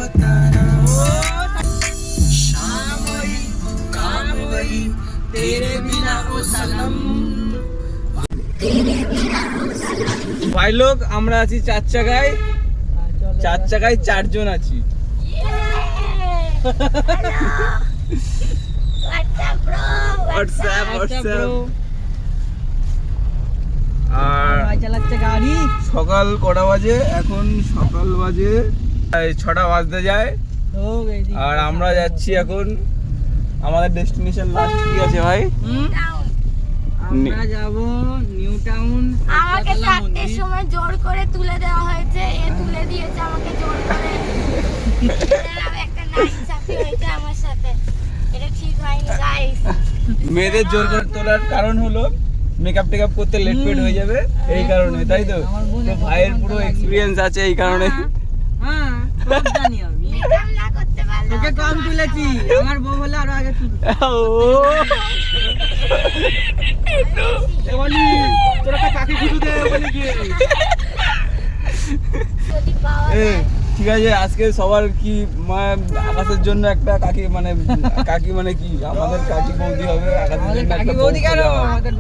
पता ना हो शाम वही काम वही तेरे बिना ओ सनम। ভাই লোক আমরা আছি চার চাকায়, চারজন আছি। হোয়াটসঅ্যাপ আর চালাচ্ছে গাড়ি। সকাল কটা বাজে? এখন সকাল বাজে 6টা বাজতে যায়। আর আমরা যাচ্ছি এখন আমাদের ডেস্টিনেশন লাস্ট কি আছে ভাই? আমরা যাব নিউ টাউন। আমাকে 4টের সময় জোর করে তুলে দেওয়া হয়েছে, এ তুলে দিয়েছে আমাকে জোর করে। এর একটা নাইনসাফি হয়েছে আমার সাথে, এটা ঠিক হয়নি গাইস। মেয়েদের জোর করে তোলার কারণ হলো মেকআপ টেকআপ করতে লেট ফেট হয়ে যাবে, এই কারণে, তাই তো? তো ভাইয়ের পুরো এক্সপিরিয়েন্স আছে এই কারণে। হ্যাঁ সব জানি আমি। মেকআপ না করতে পারলে তোকে কম তুলেছি, আমার বউ হলে আরো আগে তুলতো। তোরা কাকে কিছু দে বলি কি? যদি পাওয়া এই ঠিক আছে, আজকে সবার কি আকাশের জন্য একটা কাকি মানে কি আমাদের কাকি বৌদি হবে, আকাশের জন্য কাকি একটা বৌদি কেন? আমাদের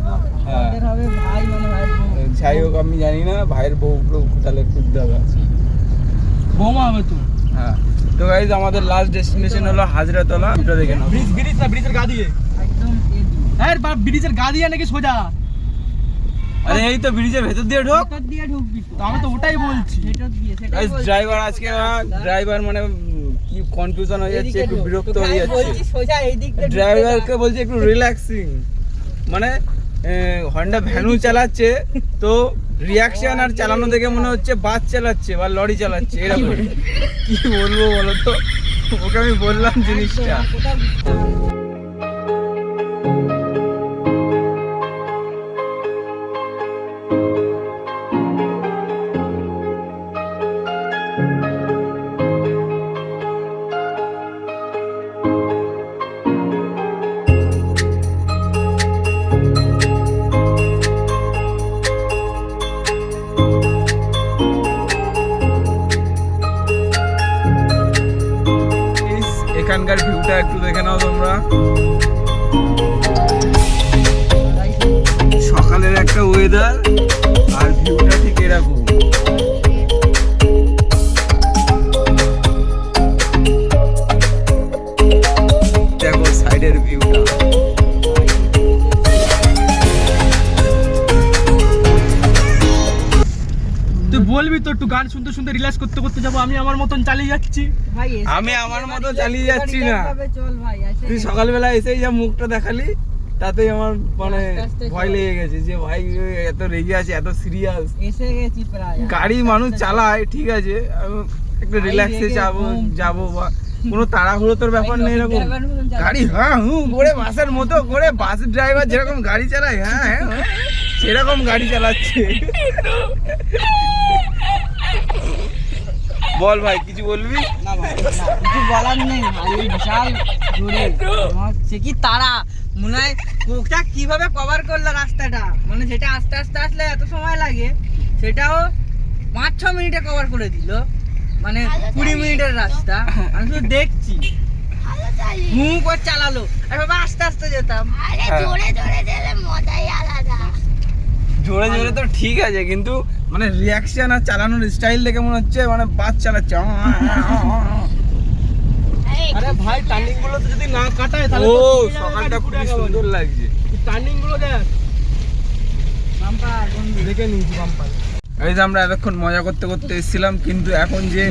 হবে ভাই, মানে ভাইয়ের বউ। যাই হোক আমি জানি না, ভাইয়ের বউ তাহলে খুঁজতে হবে। বৌমা হবে তো। হ্যাঁ তো গাইজ আমাদের লাস্ট ডেস্টিনেশন হলো হাজরাতলা। ওটা দেখে নাও। ব্রিজ না, ব্রিজের গা দিয়ে। একদম হ্যাঁ ব্রিজের গা দিয়ে নাকি সোজা? আরে এই তো ব্রিজের ভেতর দিয়ে ঢোক। ভেতর দিয়ে ঢুকবি তো। আমি তো ওটাই বলছি। ভেতর দিয়ে, সেটাই গাইজ বলছি। ড্রাইভার আজকে মানে কি কনফিউশন হয়ে যাচ্ছে, একটু বিরক্ত হয়ে যাচ্ছে। বলছি সোজা এই দিক দিয়ে ঢুকতে ড্রাইভারকে বলছে একটু রিল্যাক্সিং, মানে হন্ডা ভ্যানু চালাচ্ছে তো রিয়াকশন আর চালানো দেখে মনে হচ্ছে বাস চালাচ্ছে বা লরি চালাচ্ছে, এরকম। কি বলবো বলো তো, ওকে আমি বললাম জিনিসটা। এখানকার ভিউটা একটু দেখে নাও তোমরা। সকালের একটা ওয়েদার আর ভিউটা ঠিক এরকম। দেখো সাইডের ভিউটা। তুই বলবি তো একটু গান শুনতে শুনতে রিল্যাক্স করতে করতে যাবো, আমি আমার মতন চালিয়ে যাচ্ছি। ভাই আমি আমার মতো চালিয়ে যাচ্ছি না। চল ভাই, আসে। তুই সকালবেলা এসেই যা মুখটা দেখালি তাতেই আমার মানে আস্তে আস্তে ভয় চল। লেগে গেছে যে ভাই এত রেগে আছে, এত সিরিয়াস। এসে গেছি প্রায়। গাড়ি মানুষ চালায় ঠিক আছে, আমি একটু রিল্যাক্সে যাবো বা কোনো তাড়াহুড়ো তোর ব্যাপার নেই এরকম। গাড়ি হ্যাঁ করে বাসের মতো করে, বাস ড্রাইভার যেরকম গাড়ি চালায় হ্যাঁ সেরকম গাড়ি চালাচ্ছে। বল ভাই কিছু বলবি? না ভাই, না, কিছু বলার নেই ভাই, বিশাল জোরে হচ্ছে কি তারা। মনে হয় কোকটা কিভাবে কভার করলো রাস্তাটা, মানে যেটা আস্তে আস্তে আসলে এত সময় লাগে সেটাও 5-6 মিনিটে কভার করে দিল, মানে 20 মিনিটের রাস্তা। আমি শুধু দেখছি ভালো চালি। হু করে চালালো, আর বাবা আস্তে আস্তে যেতাম। আরে জোরে জোরে দিলে মজাই আলাদা। জোরে জোরে তো ঠিক আছে, কিন্তু মানে রিয়াকশন আর চালানোর স্টাইল দেখে মনে হচ্ছে মানে বাস চালাচ্ছে। আরে ভাই টার্নিং গুলো তো যদি না কাটায় তাহলে ও তো ঠিক সকালটা আছে, খুব গাড়ি সুন্দর লাগছে। টার্নিং গুলো দেখ। বাম্পার বন্ধু। দেখে নিয়েছি বাম্পার। এই যে আমরা এতক্ষণ মজা করতে করতে এসেছিলাম, কিন্তু এখন যে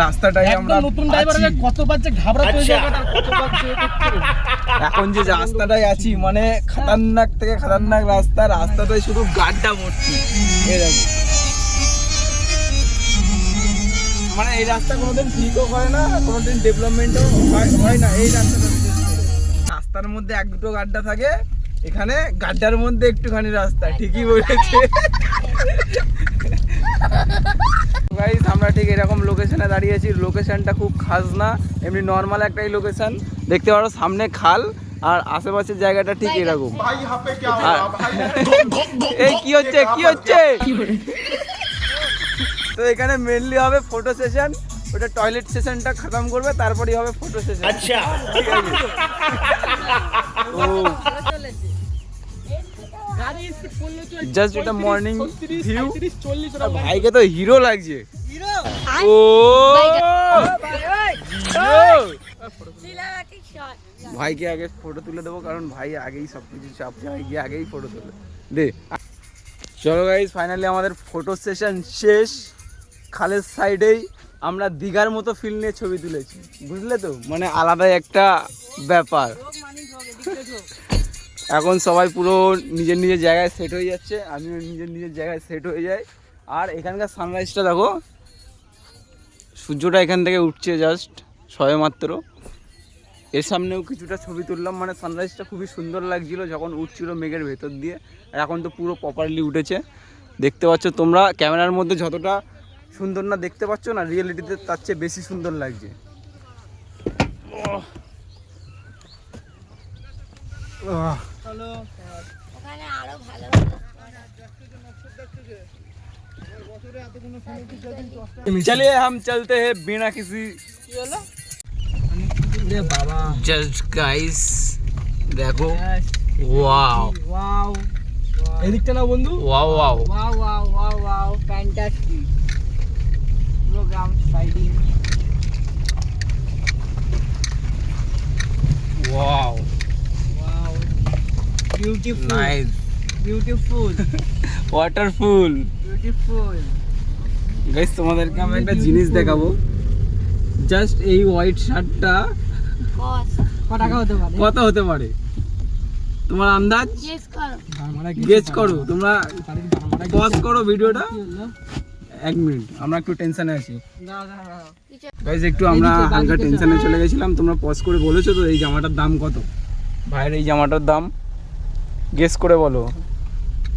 রাস্তাটাই আমরা একদম নতুন ড্রাইভার আছি, কতবার যে ঘাবড়াতে হয়ে যাবে আর কতবার যে এখন যে রাস্তাটাই আছি মানে খাতারনাক থেকে খাতারনাক রাস্তাটাই শুধু গাড্ডা ভর্তি এরকম। মানে এই রাস্তা কোনোদিন ঠিকও হয় না, কোনোদিন ডেভেলপমেন্টও হয় না। এই রাস্তাটা বিশেষ করে রাস্তার মধ্যে 1-2 গাড্ডা থাকে, এখানে গাড্ডার মধ্যে একটুখানি রাস্তা। ঠিকই বলেছে গাইস, আমরা ঠিক এরকম লোকেশনে দাঁড়িয়েছি। লোকেশনটা খুব খাস না, এমনি নর্মাল একটাই লোকেশন। দেখতে পারো সামনে খাল আর আশেপাশের জায়গাটা ঠিক এরকম। এই কি হচ্ছে তো এখানে মেনলি হবে ফটো সেশন। ওটা টয়লেট সেশনটা খতম করবে, তারপরেই হবে ফটো সেশন। আচ্ছা ঠিক আছে। ও গাড়ি স্পিড করলে তো জাস্ট এটা মর্নিং 36, ভিউ। 40 ওরকম লাগে। ভাইকে তো হিরো লাগছে। ও সিনেমাটিক শট। ভাইকে আগে ফটো তুলে দেবো, কারণ ভাই আগেই সব কিছু চাপ যায়, গিয়ে আগেই ফটো তুলে দে। চলো গাইস, ফাইনালি আমাদের ফটো সেশন শেষ। খালের সাইডেই আমরা দীঘার মতো ফিল নিয়ে ছবি তুলেছি, বুঝলে তো, মানে আলাদাই একটা ব্যাপার। এখন সবাই পুরো নিজের নিজের জায়গায় সেট হয়ে যাচ্ছে, আমিও নিজের নিজের জায়গায় সেট হয়ে যাই। আর এখানকার সানরাইজটা দেখো, সূর্যটা এখান থেকে উঠছে জাস্ট সবে মাত্র। এর সামনেও কিছুটা ছবি তুললাম, মানে সানরাইজটা খুবই সুন্দর লাগছিল যখন উঠছিল মেঘের ভেতর দিয়ে। আর এখন তো পুরো প্রপারলি উঠেছে, দেখতে পাচ্ছ তোমরা। ক্যামেরার মধ্যে যতটা সুন্দর না দেখতে পাচ্ছ না, রিয়েলিটিতে তার চেয়ে বেশি সুন্দর লাগছে। চলো ওখানে আরো ভালো चलिए हम चलते हैं बिना किसी কি হলো বাবা जस्ट गाइस, देखो वाओ ওয়াও এদিকটা না বন্ধু, wow wow wow wow wow wow fantastic program সাইডিং wow wow beautiful nice beautiful waterfall. Beautiful guys তোমাদেরকে আমি একটা জিনিস দেখাবো। জাস্ট এই হোয়াইট শার্টটা কস কত টাকা হতে পারে কত হতে পারে তোমার আন্দাজ? গেস করো। গেস করো তোমরা, পজ করো ভিডিওটা কি হলো 1 মিনিট, আমরা একটু টেনশনে আছি দাও দাও দাও কিছু গাইস, একটু আমরা এদিকে, হালকা বাদিকে টেনশনে চলে গেছিলাম। তোমরা পজ করে বলেছো তো এই জামাটার দাম কত? ভাইয়ের এই জামাটার দাম গেস করে বলো।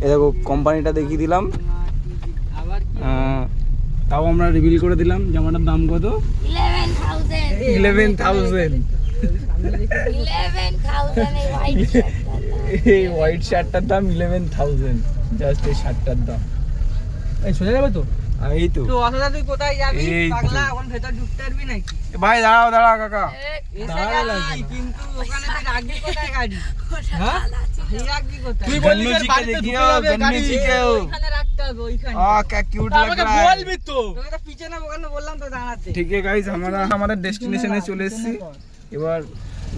এই দেখো কোম্পানিটা দেখিয়ে দিলাম, আবার কি তাও আমরা রিভিল করে দিলাম জামাটার দাম কত। 11,000 11,000 11,000 এই হোয়াইট এই হোয়াইট শার্টটার দাম 11,000, জাস্ট এই শার্টটার দাম। এই সোজা যাবে তো? আর এই তো তো অসদা তুই কোথায় যাবি এই তো। পাগলা এখন ভেতর ঢুকতে পারবি নাকি ভাই দাঁড়াও দাঁড়াও কাকা, এসে দাঁড়ালে যাবি কিন্তু ওখানে তুই রাখবি কোথায় গাড়ি হ্যাঁ তুই রাখবি কোথায় তুই गन्नू বললি जी যে के বাড়িতে देखिए, ঢুকে যাবে गन्नू গাড়ি। जी के हो। ওইখানে রাখতে হবে ওইখানে क्या क्यूट তা लग আমাকে रहा है। বলবি তো। তোকে তো পিছনে ওখানে বললাম তো দাঁড়াতে ঠিক আছে গাইস, আমরা আমাদের ডেস্টিনেশনে চলে এসেছি, এবার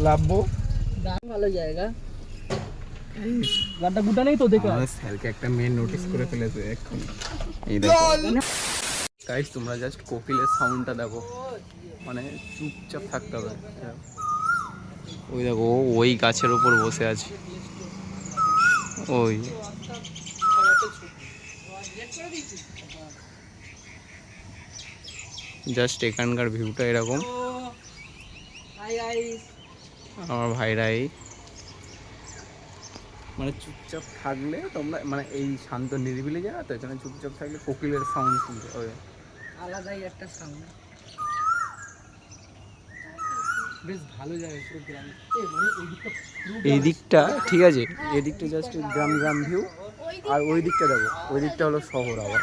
লাভবো। ভালো জায়গা গানটা গুটা নেই তো দেখো। আমাদের স্যারকে একটা মেন নোটিস করে ফেলেছে এক্ষুনি। এই দেখো গাইস, তোমরা জাস্ট কোকিলের সাউন্ডটা দেখো, মানে চুপচাপ থাকতে হবে। ওই দেখো ওই গাছের উপর বসে আছে, ওই জাস্ট এখানকার ভিউটা এরকম। হাই গাইস আমার ভাইরাই মানে চুপচাপ থাকলে তোমরা, মানে এই শান্ত নিরিবিলি জায়গা তো, এখানে চুপচাপ থাকলে কোকিলের সাউন্ড শুনতে হবে। আলাদাই একটা সাউন্ড বেশ ভালো জায়গা পুরো গ্রাম। এই মানে এই দিকটা এই দিকটা ঠিক আছে, এই দিকটা জাস্ট গ্রাম গ্রাম ভিউ, আর ওই দিকটা দেখো, ওই দিকটা হলো শহর। আবার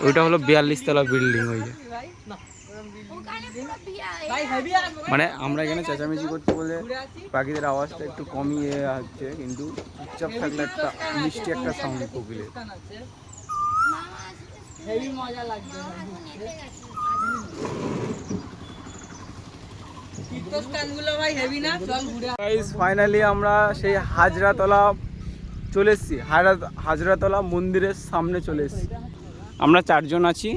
ওইটা হলো 42 তলা বিল্ডিং। ওই যে ওখানে পুরো বিয়া ভাই হেভি আর মানে আমরা এখানে চেঁচামেচি করতে বলে পাখিদের আওয়াজটা একটু কমিয়ে হচ্ছে, কিন্তু চুপচাপ থাকলে একটা মিষ্টি একটা সাউন্ড কোকিলের। আছে মামা আসবে হেভি মজা লাগবে নেটে গেছে তীর্থস্থানগুলো ভাই হেভি না চল ঘুরে গাইস ফাইনালি আমরা সেই হাজরাতলা চলে এসেছি, হাজরাতলা মন্দিরের সামনে চলে এসেছি। আমরা 4 জন আছি,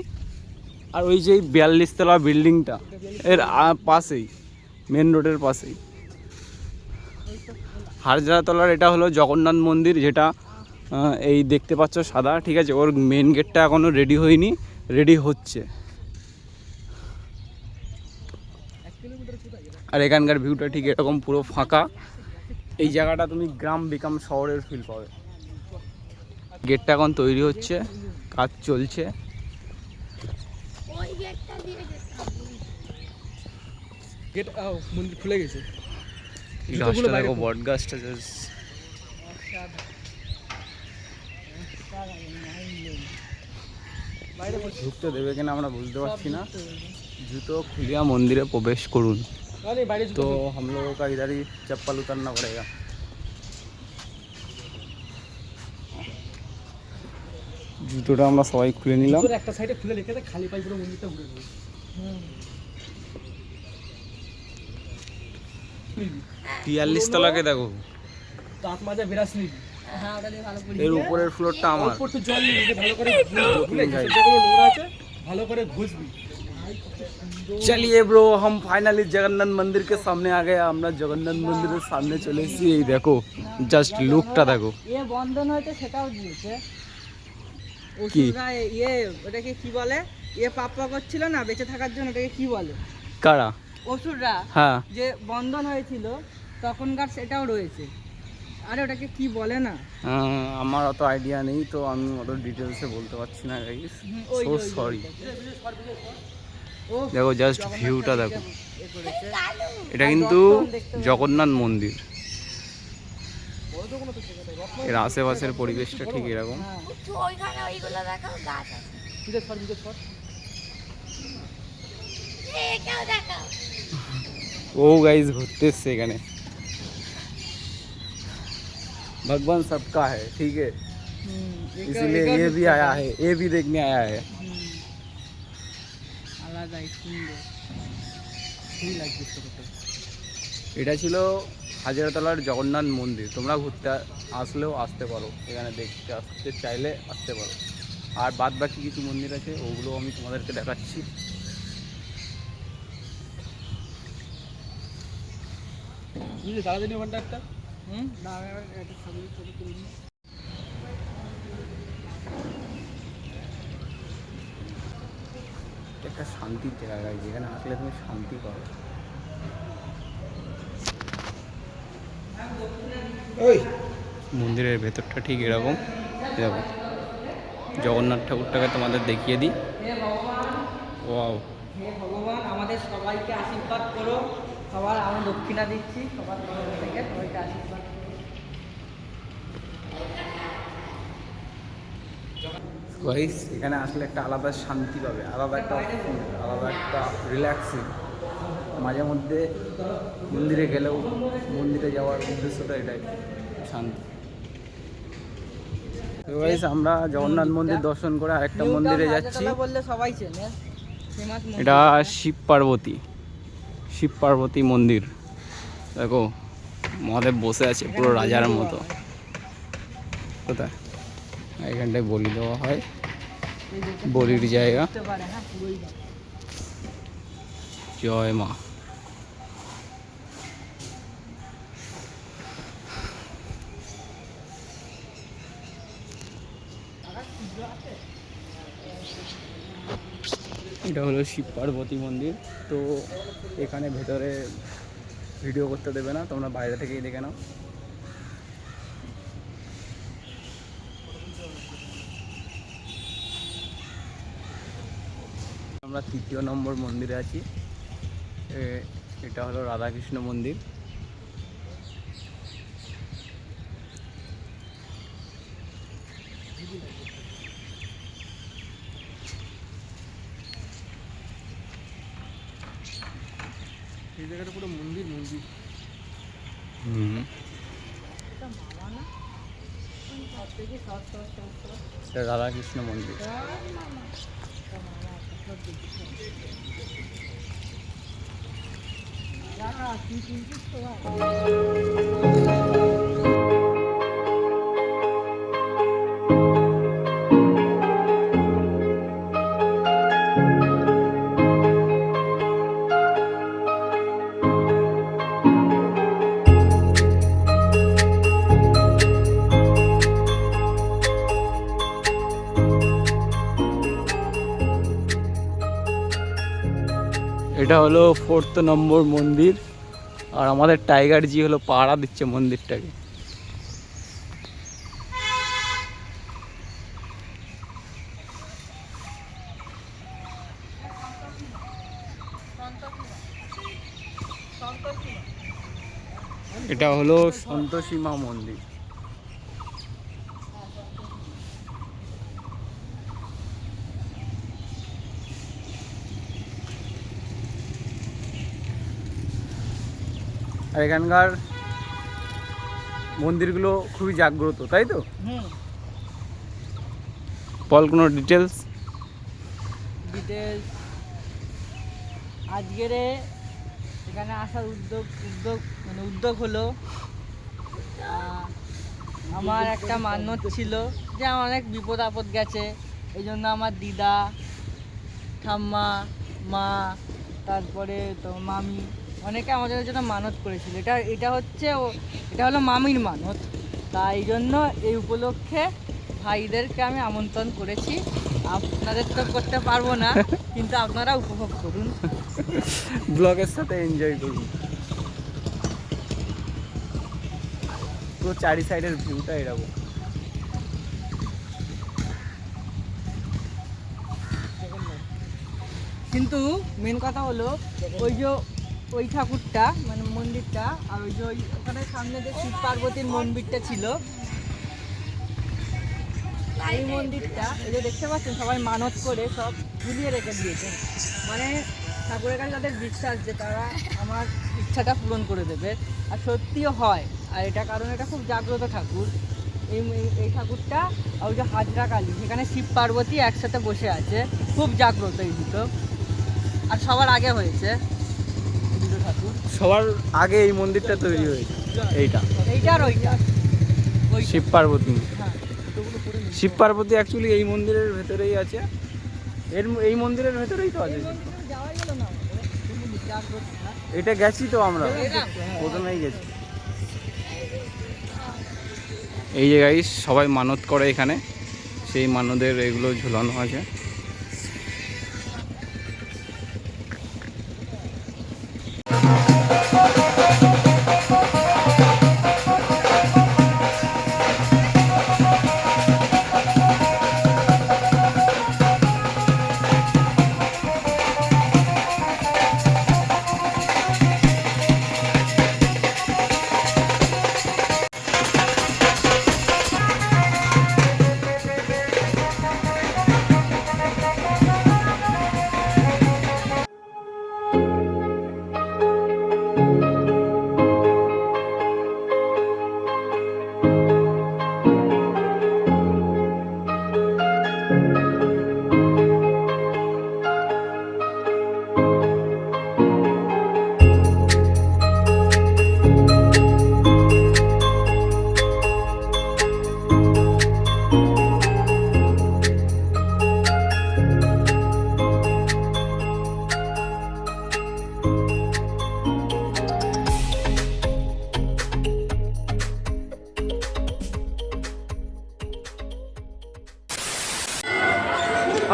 আর ওই যে 42 তলা বিল্ডিংটা এর পাশেই, মেন রোডের পাশেই হাজরাতলার। এটা হলো জগন্নাথ মন্দির, যেটা এই দেখতে পাচ্ছ সাদা, ঠিক আছে। ওর মেন গেটটা এখনও রেডি হয়নি, রেডি হচ্ছে। আর এখানকার ভিউটা ঠিক এরকম পুরো ফাঁকা। এই জায়গাটা তুমি গ্রাম বিকাম শহরের ফিল পাবে। গেটটা এখন তৈরি হচ্ছে, কাজ চলছে। ওই গেটটা দিয়ে যেতে হবে। গেট মন্দির খুলে গেছে। এই গাছটা দেখো, বট গাছটা জাস্ট ঢুকতে দেবে কিনা আমরা বুঝতে পারছি না। জুতো খুলিয়া মন্দিরে প্রবেশ করুন। তো हम लोगों का इधर ही चप्पल उतारना पड़ेगा। জুতোটা আমরা সবাই খুলে নিলাম। একটা সাইডে খুলে রেখে দে, খালি পায়ে পুরো মন্দিরটা ঘুরে দেবো। 43 তলাকে দেখো, দাঁত মাজা বিরাস নিবি। হ্যাঁ ওটা দিয়ে ভালো করে এর উপরের ফ্লোরটা আমার। অল্প একটু জল নিবি, ভালো করে जोखिम भाई। যেগুলো নোংরা আছে ভালো করে ঘষবি। चलिए ब्रो, हम फाइनली जगन्नाथ मंदिर के सामने आ गए। আমরা জগন্নাথ মন্দিরের সামনে চলে এসেছি। এই দেখো, জাস্ট লুকটা দেখো। এ বন্ধন হয়েছে সেটাও দিয়েছে কি? ওষুধরা ওটাকে কি বলে, পাপ্পা করছিল না বেঁচে থাকার জন্য, ওটাকে কি বলে? কারা? ওষুধরা হ্যাঁ, যে বন্ধন হয়েছিল তখনকার সেটাও রয়েছে। আরে ওটাকে কি বলে না? আমার অত আইডিয়া নেই, তো আমি অত ডিটেলসে বলতে পারছি না গাইস, ওই সো যে, সরি। ও দেখো জাস্ট ভিউটা দেখো। এ করেছে। এটা কিন্তু জগন্নাথ মন্দির। এর আশেপাশের পরিবেশটা ঠিক এরকম। হ্যাঁ একটু ওইখানে ওইগুলো দেখাও, গাছ আছে। এটাও দেখাও। ও গাইস ঘুরতে এসছে এখানে। भगवान सबका है, ठीक है, इसलिए ये भी आया है, ये भी देखने आया है। আলাদাই সুন্দর। এটা ছিল হাজারতলার জগন্নাথ মন্দির। তোমরা ঘুরতে আসলেও আসতে পারো, এখানে দেখতে আসতে চাইলে আসতে পারো। আর বাদ বাকি কিছু মন্দির আছে, ওগুলো আমি তোমাদেরকে দেখাচ্ছি। বুঝলি সারাদিনের ঘন্টা একটা দাঁড়া একটা ছবি তুলি। একটা শান্তির জায়গা, যেখানে আসলে তুমি শান্তি পাবে। মন্দিরের ভেতরটা ঠিক এরকম। দেখো, জগন্নাথ ঠাকুরটাকে তোমাদের দেখিয়ে দিই। ওয়াও, হে ভগবান আমাদের সবাইকে আশীর্বাদ করো। সবার আমি দক্ষিণা দিচ্ছি, সবার তরফ থেকে সবাইকে আশীর্বাদ করো। গাইস এখানে আসলে একটা আলাদা শান্তি পাবে, আলাদা একটা রিল্যাক্সিং। মাঝে মধ্যে মন্দিরে গেলেও, মন্দিরে যাওয়ার উদ্দেশ্যটা এটাই, শান্তি। তো গাইস আমরা জগন্নাথ মন্দির দর্শন করে আরেকটা মন্দিরে যাচ্ছি। বললে সবাই চেনে ফেমাস মন্দির। এটা শিব পার্বতী মন্দির। দেখো মহাদেব বসে আছে পুরো রাজার মতো। কোথায়? এখানটায় বলি দেওয়া হয়, বলির জায়গা। বুঝতে পারে, হ্যাঁ পুরোই না। জয় মা। এটা হলো শিব পার্বতী মন্দির। তো এখানে ভেতরে ভিডিও করতে দেবে না, তোমরা বাইরে থেকেই দেখে নাও। আমরা 3য় নম্বর মন্দিরে আছি। এটা হলো রাধাকৃষ্ণ মন্দির। এই জায়গাটা পুরো মন্দির। এটা রাধাকৃষ্ণ মন্দির। এটা হলো 4th নম্বর মন্দির। আর আমাদের টাইগার জি হলো পাহারা দিচ্ছে মন্দিরটাকে। এটা হলো সন্তোষী মা মন্দির। আর এখানকার মন্দিরগুলো খুবই জাগ্রত, তাই তো? বল কোনো ডিটেলস। আজকের এখানে আসার উদ্যোগ হলো আমার একটা মান্যত ছিল যে আমার অনেক বিপদ আপদ গেছে, এই জন্য আমার দিদা, ঠাম্মা, মা, তারপরে তো মামি অনেকে আমাদের জন্য মানত করেছিল। এটা হলো মামির মানত, তাই জন্য এই উপলক্ষে ভাইদেরকে আমি আমন্ত্রণ করেছি। আপনাদের তো করতে পারবো না, কিন্তু আপনারা উপভোগ করুন, ব্লগের সাথে এনজয় করুন। পুরো চারি সাইডের ভিউটা এরকম। কিন্তু মেন কথা হলো ওই ঠাকুরটা মানে মন্দিরটা, আর ওখানে সামনে যে শিব পার্বতীর মন্দিরটা ছিল, এই মন্দিরটা এই যে দেখতে পাচ্ছেন সবাই মানত করে সব ঝুলিয়ে রেখে দিয়েছেন। মানে ঠাকুরের কাছে তাদের বিশ্বাস যে তারা আমার ইচ্ছাটা পূরণ করে দেবে, আর সত্যিও হয়। আর কারণ এটা খুব জাগ্রত ঠাকুর। এই ঠাকুরটা আর ওই যে হাজরা কালী, সেখানে শিব পার্বতী একসাথে বসে আছে, খুব জাগ্রত এই দুটো। আর সবার আগে হয়েছে দুটো ঠাকুর, সবার আগে এই মন্দিরটা তৈরি হয়েছে, এইটা আর ওইটা শিব পার্বতী। হ্যাঁ, শিব পার্বতী অ্যাকচুয়ালি এই মন্দিরের ভেতরেই আছে, এই মন্দিরের ভেতরেই তো আছে। যাওয়াই গেল না, জাগ্রত না। এটা গেছি তো আমরা, প্রথমেই গেছি। এই যে গাইস সবাই মানত করে এখানে, সেই মানতের এগুলো ঝুলানো আছে।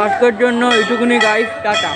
আজকের জন্য এইটুকুনি গাইস, টাটা।